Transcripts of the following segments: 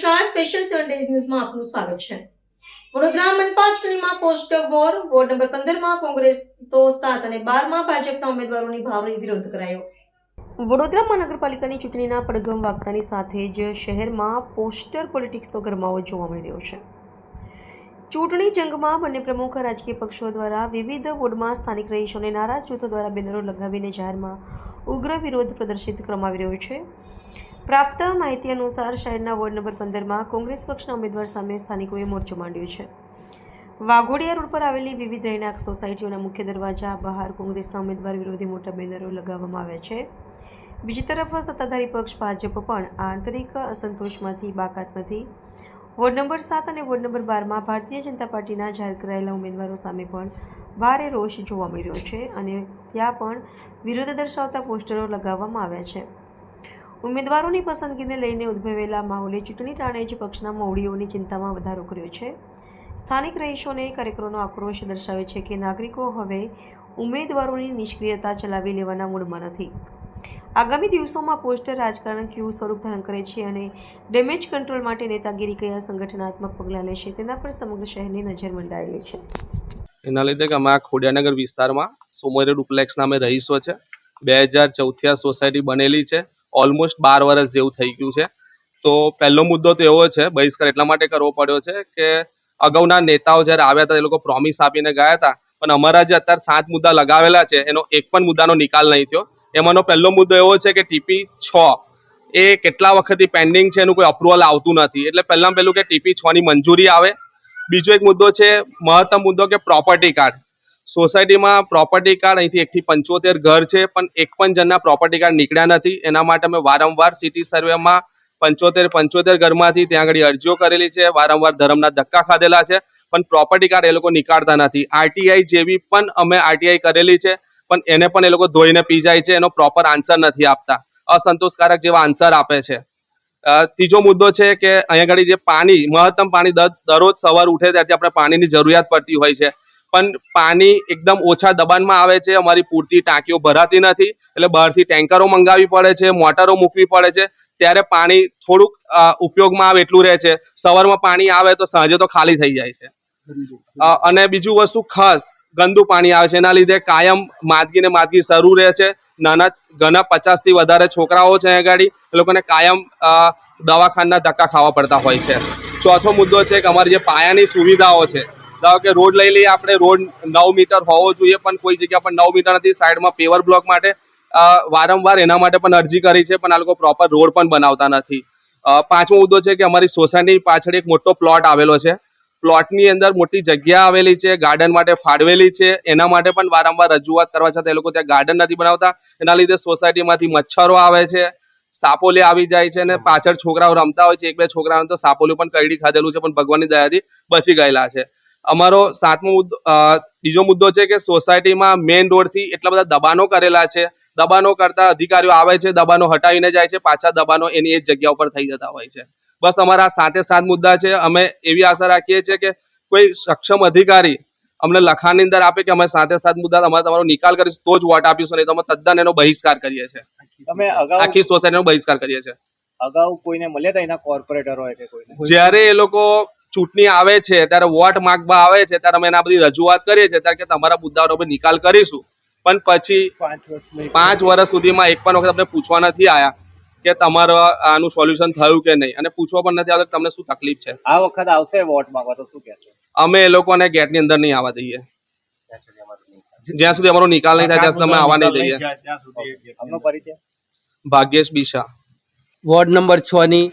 નમસ્કાર, special 7 days ન્યૂઝમાં આપનું સ્વાગત છે। વડોદરા મનપા ચૂંટણીમાં પોસ્ટર વોર, વોર્ડ નંબર 15માં કોંગ્રેસ તો 7 અને 12માં ભાજપના ઉમેદવારોની ભાવરી વિરોધ કરાયો। વડોદરા મહાનગરપાલિકાની ચૂંટણીના પડઘમ વાગતાની સાથે જ શહેરમાં પોસ્ટર પોલિટિક્સનો ગરમાવો જોવા મળી રહ્યો છે। ચૂંટણી જંગમાં બંને પ્રમુખ રાજકીય પક્ષો દ્વારા વિવિધ વોર્ડમાં સ્થાનિક રહીશોને નારાજ જૂથો દ્વારા બેનરો લગાવીને જાહેરમાં ઉગ્ર વિરોધ પ્રદર્શિત કરવામાં આવી રહ્યો છે। પ્રાપ્ત માહિતી અનુસાર શહેરના વોર્ડ નંબર 15માં કોંગ્રેસ પક્ષના ઉમેદવાર સામે સ્થાનિકોએ મોરચો માંડ્યો છે। વાઘોડિયા રોડ પર આવેલી વિવિધ રહેણાંક સોસાયટીઓના મુખ્ય દરવાજા બહાર કોંગ્રેસના ઉમેદવાર વિરોધી મોટા બેનરો લગાવવામાં આવ્યા છે। બીજી તરફ સત્તાધારી પક્ષ ભાજપ પણ આંતરિક અસંતોષમાંથી બાકાત નથી। વોર્ડ નંબર 7 અને વોર્ડ નંબર 12માં ભારતીય જનતા પાર્ટીના જાહેર કરાયેલા ઉમેદવારો સામે પણ ભારે રોષ જોવા મળી રહ્યો છે અને ત્યાં પણ વિરોધ દર્શાવતા પોસ્ટરો લગાવવામાં આવ્યા છે। ઉમેદવારોની પસંદગીને લઈને ઉદ્ભવેલા માહોલે ચૂંટણી ટાણે જ પક્ષના મોવડીઓની ચિંતામાં વધારો કર્યો છે। સ્થાનિક રહીશોને કાર્યકરોનો આક્રોશ દર્શાવે છે કે નાગરિકો હવે ઉમેદવારોની નિષ્ક્રિયતા ચલાવી લેવાના મૂડમાં નથી। આગામી દિવસોમાં પોસ્ટર રાજકારણ કેવું સ્વરૂપ ધારણ કરે છે અને ડેમેજ કંટ્રોલ માટે નેતાગીરી કયા સંગઠનાત્મક પગલાં લેશે તેના પર સમગ્ર શહેરની નજર મંડાયેલી છે। એના લીધે કે અમે આ ખોડિયાનગર વિસ્તારમાં સોમવારે ડુપ્લેક્સ નામે રહીશો છે। 2014થી આ સોસાયટી બનેલી છે। ઓલમોસ્ટ 12 વર્ષ જેવું થઈ ગયું છે। તો પહેલો મુદ્દો તો એવો છે, બહિષ્કાર એટલા માટે કરવો પડ્યો છે કે અગાઉના નેતાઓ જ્યારે આવ્યા હતા એ લોકો પ્રોમિસ આપીને ગયા હતા, પણ અમારા જે અત્યારે 7 મુદ્દા લગાવેલા છે એનો એક પણ મુદ્દાનો નિકાલ નહીં થયો। એમાંનો પહેલો મુદ્દો એવો છે કે ટીપી 6 એ કેટલા વખતથી પેન્ડિંગ છે, એનું કોઈ અપ્રુવલ આવતું નથી। એટલે પહેલાં પહેલું કે ટીપી 6 ની મંજૂરી આવે। બીજો એક મુદ્દો છે, મહત્તમ મુદ્દો કે પ્રોપર્ટી કાર્ડ। સોસાયટીમાં પ્રોપર્ટી કાર્ડ અહીંથી 1 થી 75 ઘર છે, પણ એક પણ જણના પ્રોપર્ટી કાર્ડ નીકળ્યા નથી। એના માટે અમે વારંવાર સિટી સર્વેમાં 75 ઘરમાંથી ત્યાં આગળ અરજીઓ કરેલી છે, વારંવાર ધરમના ધક્કા ખાધેલા છે, પણ પ્રોપર્ટી કાર્ડ એ લોકો નીકાળતા નથી। આરટીઆઈ જેવી પણ અમે આરટીઆઈ કરેલી છે, પણ એને પણ એ લોકો ધોઈને પી જાય છે, એનો પ્રોપર આન્સર નથી આપતા, અસંતોષકારક જેવા આન્સર આપે છે। ત્રીજો મુદ્દો છે કે અહીંયા આગળ જે પાણી, મહત્તમ પાણી દરરોજ સવાર ઉઠે ત્યારથી આપણે પાણીની જરૂરિયાત પડતી હોય છે, પણ પાણી એકદમ ઓછા દબાણમાં આવે છે। અમારી પૂરતી ટાંકીઓ ભરાતી નથી, એટલે બહારથી ટેન્કરો મંગાવવી પડે છે, મોટરો મૂકવી પડે છે, ત્યારે પાણી થોડુંક ઉપયોગમાં આવે એટલું રહે છે। સવારમાં પાણી આવે તો સાંજે તો ખાલી થઈ જાય છે। અને બીજું વસ્તુ ખાસ ગંદુ પાણી આવે છે, એના લીધે કાયમ માદગી શરૂ રહે છે। ઘણા 50 થી વધારે છોકરાઓ છે અહીંયા ગાડી, એ લોકોને કાયમ દવાખાના ધક્કા ખાવા પડતા હોય છે। ચોથો મુદ્દો છે કે અમારી જે પાયાની સુવિધાઓ છે, ધારો કે રોડ લઈ લઈએ આપણે, રોડ 9 મીટર હોવો જોઈએ, પણ કોઈ જગ્યા પર 9 મીટર નથી। સાઈડમાં પેવર બ્લોક માટે વારંવાર એના માટે પણ અરજી કરી છે, પણ આ લોકો પ્રોપર રોડ પણ બનાવતા નથી। પાંચમો મુદ્દો છે કે અમારી સોસાયટી પાછળ એક મોટો પ્લોટ આવેલો છે, પ્લોટની અંદર મોટી જગ્યા આવેલી છે, ગાર્ડન માટે ફાળવેલી છે, એના માટે પણ વારંવાર રજૂઆત કરવા છતાં એ લોકો ત્યાં ગાર્ડન નથી બનાવતા। એના લીધે સોસાયટીમાંથી મચ્છરો આવે છે, સાપોલી આવી જાય છે, અને પાછળ છોકરાઓ રમતા હોય છે, 1-2 છોકરાઓને તો સાપોલી પણ કરડી ખાધેલું છે, પણ ભગવાનની દયાથી બચી ગયેલા છે। અમારો બીજો મુદ્દો છે કે સોસાયટીમાં મેઇન રોડથી એટલા બધા દબાણો કરેલા છે, દબાણો કરતા અધિકારીઓ આવે છે, દબાણો હટાવીને જાય છે, પાછા દબાણો એની એ જગ્યા ઉપર થઈ જતા હોય છે। બસ અમારા 7 મુદ્દા છે। અમે એવી આશા રાખીએ છીએ કે કોઈ સક્ષમ અધિકારી અમને લખાણની અંદર આપે કે અમે 7 મુદ્દા તમારો નિકાલ કરીશું તો જ વોટ આપીશું, નહીં તો અમે તદ્દન એનો બહિષ્કાર કરીએ છીએ। તમે આખી સોસાયટીનો બહિષ્કાર કરીએ છીએ। અગાઉ કોઈને મળ્યા હતા એના કોર્પોરેટર હોય કે કોઈને? જ્યારે એ લોકો ચૂંટણી આવે છે ત્યારે વોટ માંગવા આવે છે ત્યારે અમે એના બધી રજૂઆત કરીએ છીએ, ત્યારે કે તમારા મુદ્દાઓનો અમે નિકાલ કરીશું, પણ પછી 5 વર્ષ સુધીમાં એક પણ વખત આપણે પૂછવા નથી આવ્યા કે તમારું આનું સોલ્યુશન થયું કે નહીં, અને પૂછવા પણ નથી આવતું તમને શું તકલીફ છે। આ વખત આવશે વોટ માંગવા તો શું કહેશો? અમે એ લોકોને ગેટની અંદર નહીં આવવા દઈએ, જ્યાં સુધી અમારો નિકાલ નહીં થાય ત્યાં સુધી અમે આવવા નહીં દઈએ। આપનો પરિચય? ભાગ્યેશ બીશા, વોર્ડ નંબર 6 ની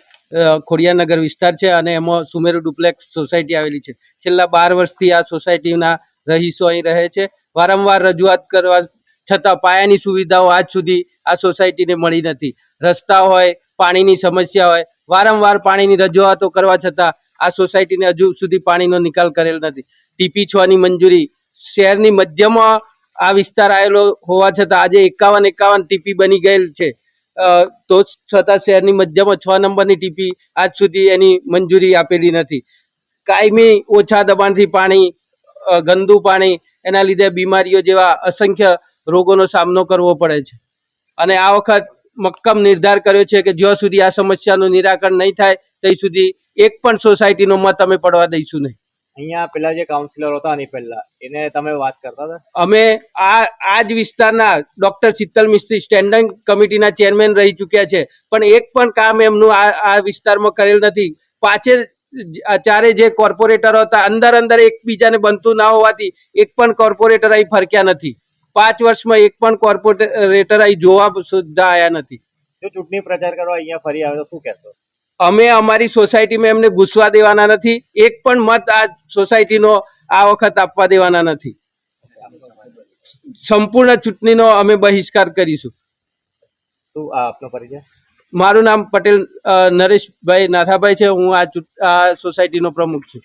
ખોડિયાનગર વિસ્તાર છે અને એમાં સુમેરુ ડુપ્લેક્સ સોસાયટી આવેલી છે। છેલ્લા 12 વર્ષથી આ સોસાયટીના રહીશો અહીં રહે છે। વારંવાર રજૂઆત કરવા છતાં પાયાની સુવિધાઓ આજ સુધી આ સોસાયટીને મળી નથી। રસ્તા હોય, પાણીની સમસ્યા હોય, વારંવાર પાણીની રજૂઆતો કરવા છતાં આ સોસાયટીને હજુ સુધી પાણીનો નિકાલ કરેલ નથી। ટીપી 6 ની મંજૂરી, શહેરની મધ્યમાં આ વિસ્તાર આવેલો હોવા છતાં આજે 51 ટીપી બની ગયેલ છે, તો છતાં શહેરની મધ્યમાં 6 નંબરની ટીપી આજ સુધી એની મંજૂરી આપેલી નથી। કાયમી ઓછા દબાણથી પાણી, ગંદુ પાણી, એના લીધે બીમારીઓ જેવા અસંખ્ય રોગોનો સામનો કરવો પડે છે। અને આ વખત મક્કમ નિર્ધાર કર્યો છે કે જ્યાં સુધી આ સમસ્યાનું નિરાકરણ નહીં થાય ત્યાં સુધી એક પણ સોસાયટીનો મત અમે પડવા દઈશું નહીં. અહીંયા પેલા જે કાઉન્સિલર હતા આની પહેલા એને તમે વાત કરતા હતા? અમે આ જ વિસ્તારના ડોક્ટર શીતલ મિસ્ત્રી સ્ટેન્ડિંગ કમિટીના ચેરમેન રહી ચૂક્યા છે, પણ એક પણ કામ એમનું આ વિસ્તારમાં કરેલ નથી. ચારે જે કોર્પોરેટરો હતા અંદર એકબીજાને બનતું ના હોવાથી એક પણ કોર્પોરેટર અહીં ફરક્યા નથી. 5 વર્ષમાં એક પણ કોર્પોરેટર અહીં જોવા સુદ્ધા આવ્યા નથી. જો ચૂંટણી પ્રચાર કરવા અહીંયા ફરી આવે તો શું કહેશો? અમે અમારી સોસાયટીમાં એમને ઘૂસવા દેવાના નથી. એક પણ મત આ સોસાયટીનો આ વખત આપવા દેવાના નથી. સંપૂર્ણ ચૂંટણીનો અમે બહિષ્કાર કરીશું. શું આપનો પરિચય? મારું નામ પટેલ નરેશભાઈ નાથાભાઈ છે. હું આ સોસાયટીનો પ્રમુખ છું.